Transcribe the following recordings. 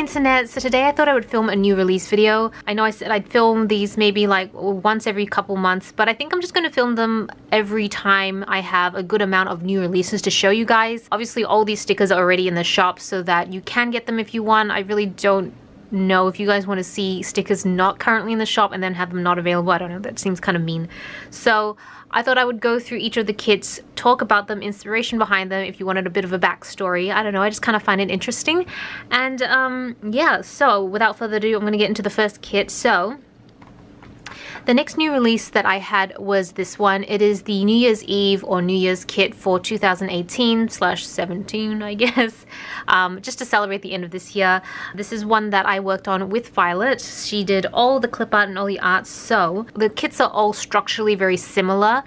internet. So today I thought I would film a new release video. I know I said I'd film these maybe like once every couple months, but I think I'm just going to film them every time I have a good amount of new releases to show you guys. Obviously all these stickers are already in the shop so that you can get them if you want. I really don't know if you guys want to see stickers not currently in the shop and then have them not available. I don't know, that seems kind of mean. So I thought I would go through each of the kits, talk about them, inspiration behind them, if you wanted a bit of a backstory. I don't know, I just kind of find it interesting. And yeah, so without further ado, I'm going to get into the first kit. So the next new release that I had was this one. It is the New Year's Eve or New Year's kit for 2018/17, I guess, just to celebrate the end of this year. This is one that I worked on with Violet. She did all the clip art and all the art, so the kits are all structurally very similar.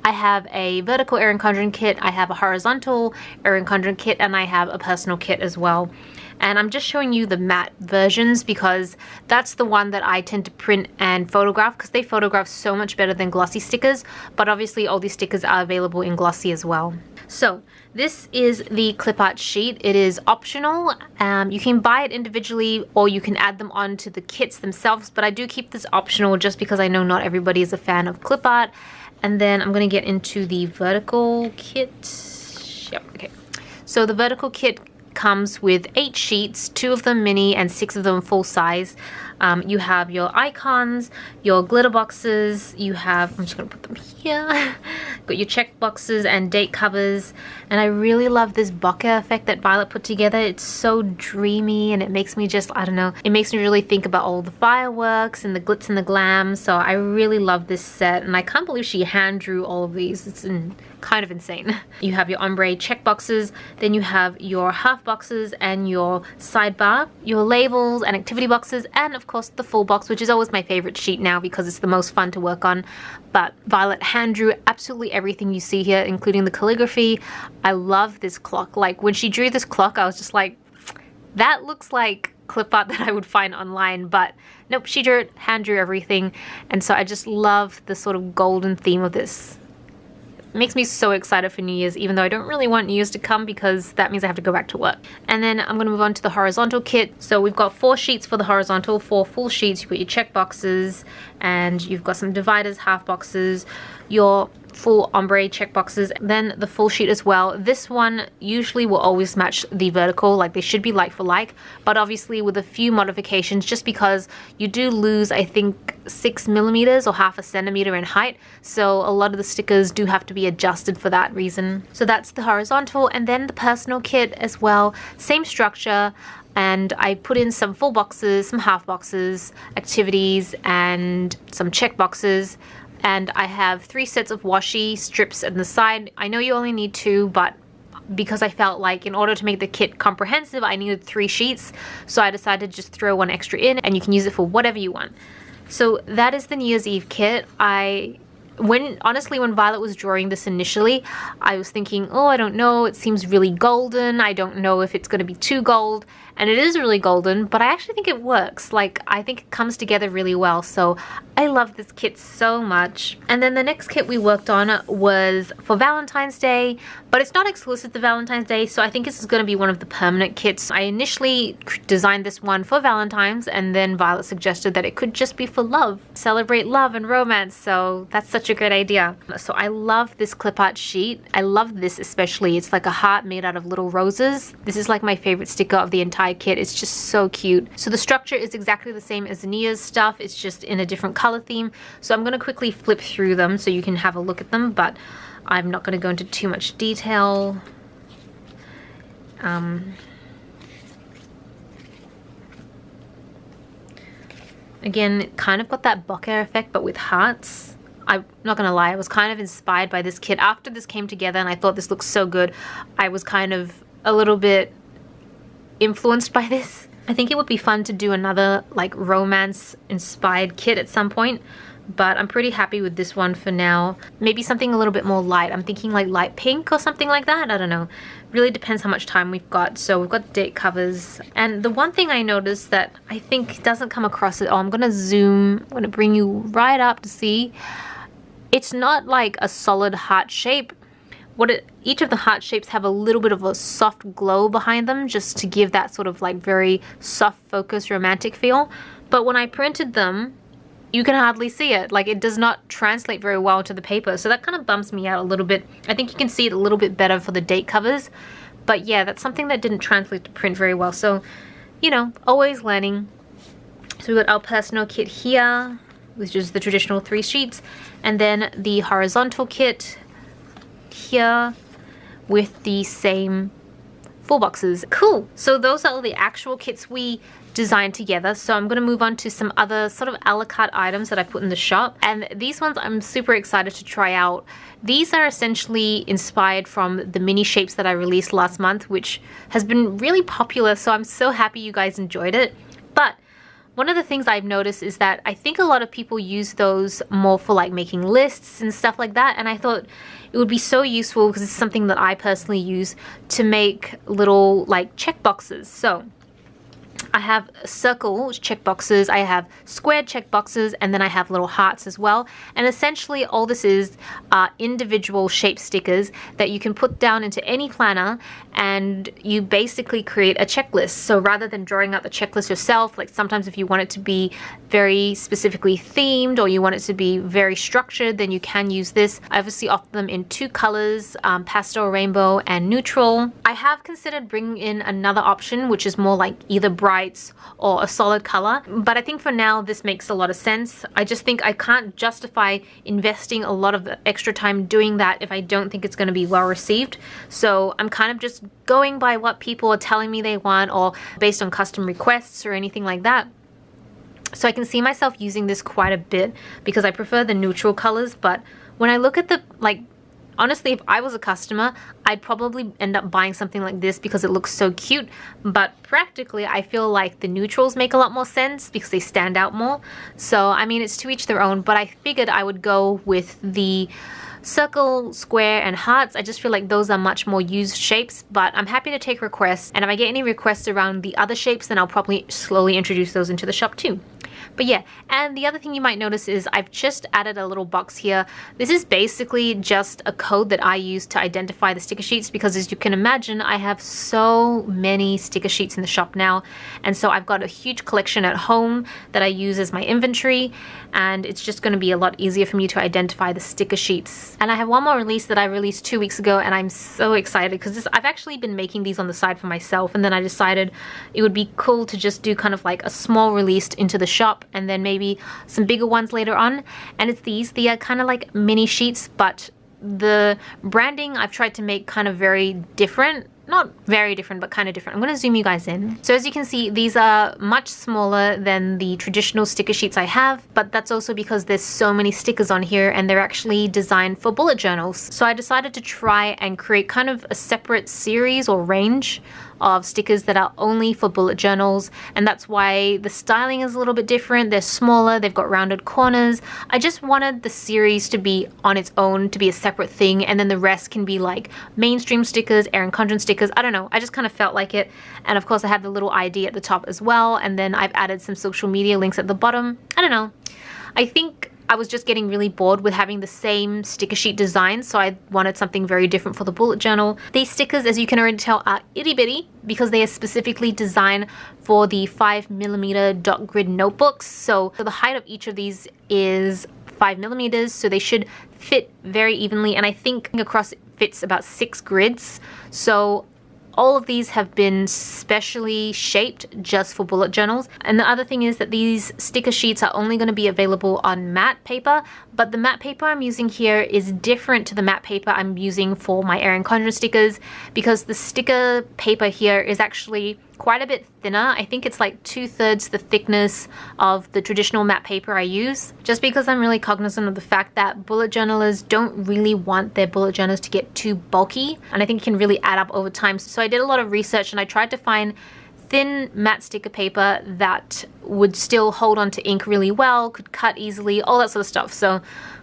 I have a vertical Erin Condren kit, I have a horizontal Erin Condren kit, and I have a personal kit as well. And I'm just showing you the matte versions because that's the one that I tend to print and photograph because they photograph so much better than glossy stickers, but obviously all these stickers are available in glossy as well. So this is the clip art sheet. It is optional. You can buy it individually or you can add them onto the kits themselves, but I do keep this optional just because I know not everybody is a fan of clip art. And then I'm going to get into the vertical kit. Yep, okay. So the vertical kit comes with 8 sheets, 2 of them mini and 6 of them full size. You have your icons, your glitter boxes, you have, I'm just gonna put them here, got your check boxes and date covers, and I really love this bokeh effect that Violet put together. It's so dreamy and it makes me just, I don't know, it makes me really think about all the fireworks and the glitz and the glam, so I really love this set and I can't believe she hand drew all of these. It's kind of insane. You have your ombre check boxes, then you have your half boxes and your sidebar, your labels and activity boxes, and of course the full box, which is always my favorite sheet now because it's the most fun to work on. But Violet hand drew absolutely everything you see here, including the calligraphy. I love this clock. Like when she drew this clock, I was just like, that looks like clip art that I would find online, but nope, she drew it, hand drew everything. And so I just love the sort of golden theme of this. It makes me so excited for New Year's, even though I don't really want New Year's to come because that means I have to go back to work. And then I'm going to move on to the horizontal kit. So we've got 4 sheets for the horizontal, 4 full sheets. You've got your check boxes and you've got some dividers, half boxes, your full ombre check boxes, then the full sheet as well. This one usually will always match the vertical, like they should be like for like, but obviously with a few modifications just because you do lose, I think, 6 millimeters or half a centimeter in height, so a lot of the stickers do have to be adjusted for that reason. So that's the horizontal, and then the personal kit as well, same structure. And I put in some full boxes, some half boxes, activities, and some check boxes. And I have 3 sets of washi strips on the side. I know you only need 2, but because I felt like in order to make the kit comprehensive, I needed 3 sheets. So I decided to just throw 1 extra in, and you can use it for whatever you want. So that is the New Year's Eve kit. Honestly, when Violet was drawing this initially, I was thinking, oh, I don't know, it seems really golden. I don't know if it's going to be too gold. And it is really golden, but I actually think it works. Like, I think it comes together really well. So I love this kit so much. And then the next kit we worked on was for Valentine's Day, but it's not exclusive to Valentine's Day, so I think this is going to be one of the permanent kits. I initially designed this one for Valentine's, and then Violet suggested that it could just be for love. Celebrate love and romance, so that's such a great idea. So I love this clip art sheet. I love this especially. It's like a heart made out of little roses. This is like my favorite sticker of the entire kit. It's just so cute. So the structure is exactly the same as the New Year's stuff. It's just in a different color theme. So I'm going to quickly flip through them so you can have a look at them, but I'm not going to go into too much detail. Again, kind of got that bokeh effect, but with hearts. I'm not gonna lie, I was kind of inspired by this kit. After this came together and I thought this looks so good, I was kind of a little bit influenced by this. I think it would be fun to do another like romance inspired kit at some point, but I'm pretty happy with this one for now. Maybe something a little bit more light. I'm thinking like light pink or something like that. I don't know. Really depends how much time we've got. So we've got date covers. And the one thing I noticed that I think doesn't come across at all, I'm gonna zoom, I'm gonna bring you right up to see. It's not like a solid heart shape. each of the heart shapes have a little bit of a soft glow behind them, just to give that sort of like very soft focus romantic feel. But when I printed them, you can hardly see it. Like, it does not translate very well to the paper, so that kind of bums me out a little bit. I think you can see it a little bit better for the date covers, but yeah, that's something that didn't translate to print very well. So, you know, always learning. So we've got our personal kit here, which is the traditional 3 sheets, and then the horizontal kit here with the same 4 boxes. Cool. So those are all the actual kits we designed together. So I'm going to move on to some other sort of a la carte items that I put in the shop, and these ones I'm super excited to try out. These are essentially inspired from the mini shapes that I released last month, which has been really popular, so I'm so happy you guys enjoyed it. But one of the things I've noticed is that I think a lot of people use those more for like making lists and stuff like that, and I thought it would be so useful because it's something that I personally use to make little like check boxes. So I have circle check boxes, I have square check boxes, and then I have little hearts as well. And essentially all this is individual shape stickers that you can put down into any planner, and you basically create a checklist. So rather than drawing out the checklist yourself, like sometimes if you want it to be very specifically themed or you want it to be very structured, then you can use this. I obviously offer them in 2 colors, pastel, rainbow, and neutral. I have considered bringing in another option, which is more like either brights or a solid color, but I think for now this makes a lot of sense. I just think I can't justify investing a lot of extra time doing that if I don't think it's going to be well received. So I'm kind of just going by what people are telling me they want, or based on custom requests or anything like that. So I can see myself using this quite a bit because I prefer the neutral colors. But when I look at the, like, honestly, if I was a customer, I'd probably end up buying something like this because it looks so cute. But practically, I feel like the neutrals make a lot more sense because they stand out more. So, I mean, it's to each their own, but I figured I would go with the circle, square, and hearts. I just feel like those are much more used shapes, but I'm happy to take requests. And if I get any requests around the other shapes, then I'll probably slowly introduce those into the shop too. But yeah, and the other thing you might notice is I've just added a little box here. This is basically just a code that I use to identify the sticker sheets, because as you can imagine, I have so many sticker sheets in the shop now. And so I've got a huge collection at home that I use as my inventory, and it's just going to be a lot easier for me to identify the sticker sheets. And I have one more release that I released 2 weeks ago, and I'm so excited because I've actually been making these on the side for myself, and then I decided it would be cool to just do kind of like a small release into the shop and then maybe some bigger ones later on. And it's these. They are kind of like mini sheets, but the branding I've tried to make kind of very different. Not very different, but kind of different. I'm going to zoom you guys in. So as you can see, these are much smaller than the traditional sticker sheets I have, but that's also because there's so many stickers on here and they're actually designed for bullet journals. So I decided to try and create kind of a separate series or range of stickers that are only for bullet journals, and that's why the styling is a little bit different. They're smaller, they've got rounded corners. I just wanted the series to be on its own, to be a separate thing, and then the rest can be like mainstream stickers, Erin Condren stickers. I don't know, I just kind of felt like it. And of course I have the little ID at the top as well, and then I've added some social media links at the bottom. I don't know, I think I was just getting really bored with having the same sticker sheet design, so I wanted something very different for the bullet journal. These stickers, as you can already tell, are itty bitty because they are specifically designed for the 5mm dot grid notebooks. So the height of each of these is 5mm, so they should fit very evenly, and I think across it fits about 6 grids. So all of these have been specially shaped just for bullet journals. And the other thing is that these sticker sheets are only going to be available on matte paper, but the matte paper I'm using here is different to the matte paper I'm using for my Erin Condren stickers, because the sticker paper here is actually quite a bit thinner. I think it's like 2/3 the thickness of the traditional matte paper I use, just because I'm really cognizant of the fact that bullet journalers don't really want their bullet journals to get too bulky, and I think it can really add up over time. So I did a lot of research and I tried to find thin matte sticker paper that would still hold on to ink really well, could cut easily, all that sort of stuff. So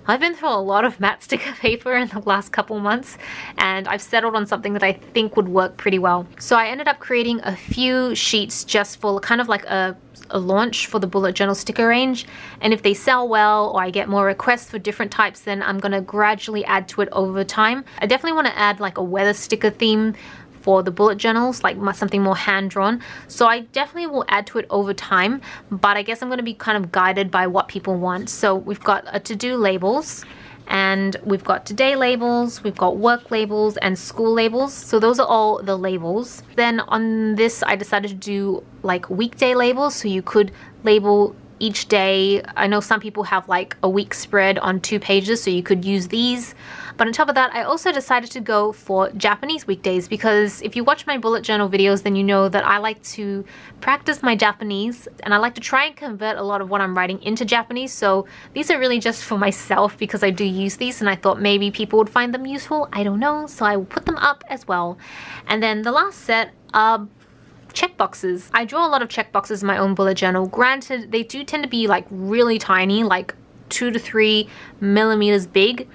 I've been through a lot of matte sticker paper in the last couple months, and I've settled on something that I think would work pretty well. So I ended up creating a few sheets just for kind of like a launch for the bullet journal sticker range, and if they sell well or I get more requests for different types, then I'm gonna gradually add to it over time. I definitely want to add like a weather sticker theme for the bullet journals, like something more hand-drawn. So I definitely will add to it over time, but I guess I'm going to be kind of guided by what people want. So we've got a to-do labels, and we've got today labels, we've got work labels and school labels. So those are all the labels. Then on this, I decided to do like weekday labels, so you could label each day. I know some people have like a week spread on 2 pages, so you could use these. But on top of that, I also decided to go for Japanese weekdays, because if you watch my bullet journal videos, then you know that I like to practice my Japanese, and I like to try and convert a lot of what I'm writing into Japanese. So these are really just for myself because I do use these, and I thought maybe people would find them useful. I don't know, so I will put them up as well. And then the last set are checkboxes. I draw a lot of checkboxes in my own bullet journal. Granted, they do tend to be like really tiny, like 2 to 3 millimeters big.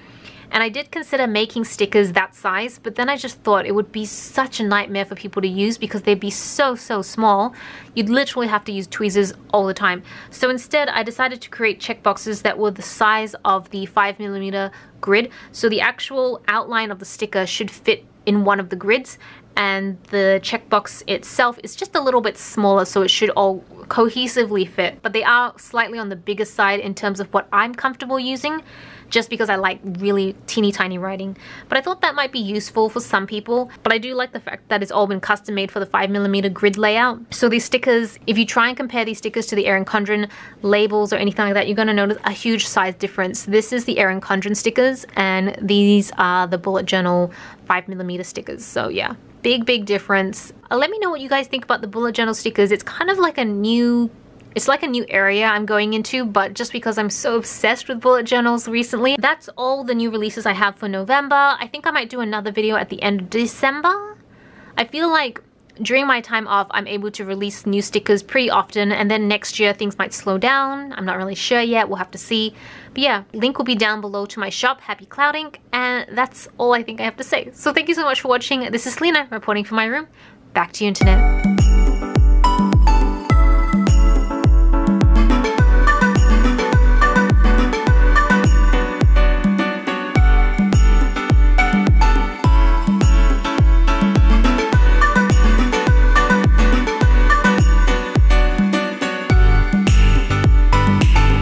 And I did consider making stickers that size, but then I just thought it would be such a nightmare for people to use because they'd be so small. You'd literally have to use tweezers all the time. So instead, I decided to create checkboxes that were the size of the 5mm grid. So the actual outline of the sticker should fit in one of the grids, and the checkbox itself is just a little bit smaller, so it should all cohesively fit. But they are slightly on the bigger side in terms of what I'm comfortable using, just because I like really teeny tiny writing. But I thought that might be useful for some people. But I do like the fact that it's all been custom made for the 5mm grid layout. So these stickers, if you try and compare these stickers to the Erin Condren labels or anything like that, you're gonna notice a huge size difference. This is the Erin Condren stickers, and these are the bullet journal 5mm stickers. So yeah, big difference. Let me know what you guys think about the bullet journal stickers. It's kind of like a new area I'm going into, but just because I'm so obsessed with bullet journals recently. That's all the new releases I have for November. I think I might do another video at the end of December. I feel like during my time off, I'm able to release new stickers pretty often, and then next year things might slow down. I'm not really sure yet, we'll have to see. But yeah, link will be down below to my shop, Happy Clouding, and that's all I think I have to say. So thank you so much for watching. This is Celina reporting from my room. Back to you, internet.